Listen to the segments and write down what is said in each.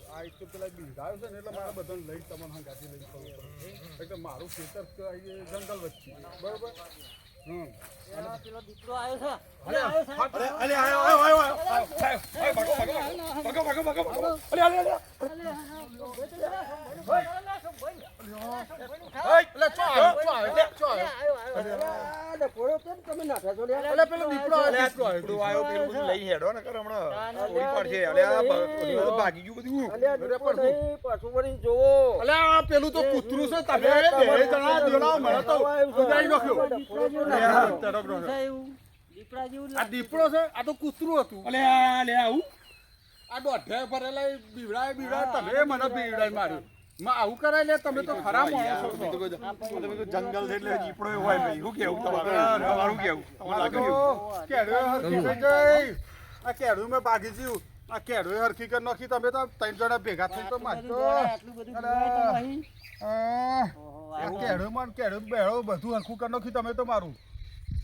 આ એક તો પેલા બિંધાયો છે ને એટલે મારે બધાને લઈ તમને હંગાથી લઈ પડે એટલે મારું ખેતર જંગલ વચ્ચે બરોબર પેલો દીકરો આવ્યો પેલું તો કૂતરું છે તમે મને તો આ દીપડો છે આ તો કૂતરું હતું આવું આ દોઢે ભરેલા બીવડાય તમે મને બીવડાય માર્યું આવું કરાય લે તમે તો ખરા માણસો જંગલ છે એટલે દીપડો હોય નહીં શું કેવું તમારું કેવું આ કેળું મેં ભાગી જ્યું આ કેળું હરખી કરી નાખી તમે તો 3 જણા ભેગા થઈ તો મારતો કેળું બેળો બધું હરખું કરી નાખી તમે તો મારું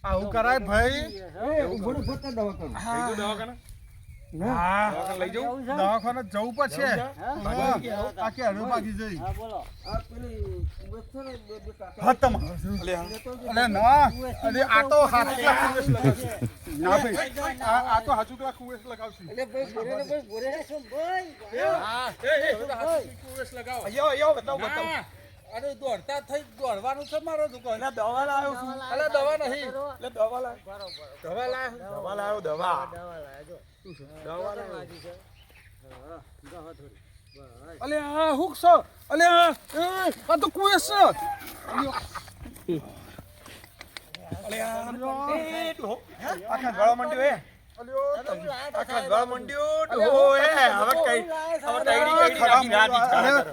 આવું કરાય ભાઈ દવાખાને જવું પડશે આ કેળું ભાગી જઈ આ તો હાચું કુવેસ લગાવશું અરે દોડતા થઈ દોડવાનું છે મારો દુકાન દવા લાવ્યો છું અલે દવા નહીં એટલે દવા લાવ્યો અલે આ હુક છો અલે આ તો કુવેસ છે અલે આખા ગળા મંડ્યો હે આખા ગળા મંડ્યો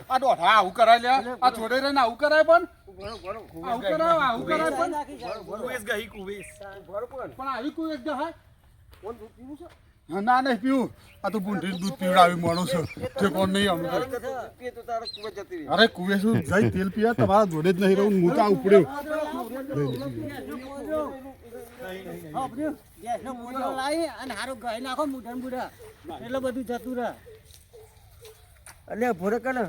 આ દોઢા આવું કરાય લે આ છોડે રહીને આવું કરાય પણ આવું કરાય પણ આવી કુવેસ ગહાય ના નહીં પીવું આ તો બુંઢી દૂધ પીવડાવી માણો છે તે કોણ નહીં આવું અરે કુવે શું જઈ તેલ પીયા તમારા જોડે જ નહીં રહું હું તો ઉપડ્યો એટલે બધું જતું રહે એટલે ભોરે કરે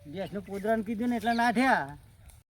ગેસ નું પોદરાનું કીધું ને એટલે નાઠ્યા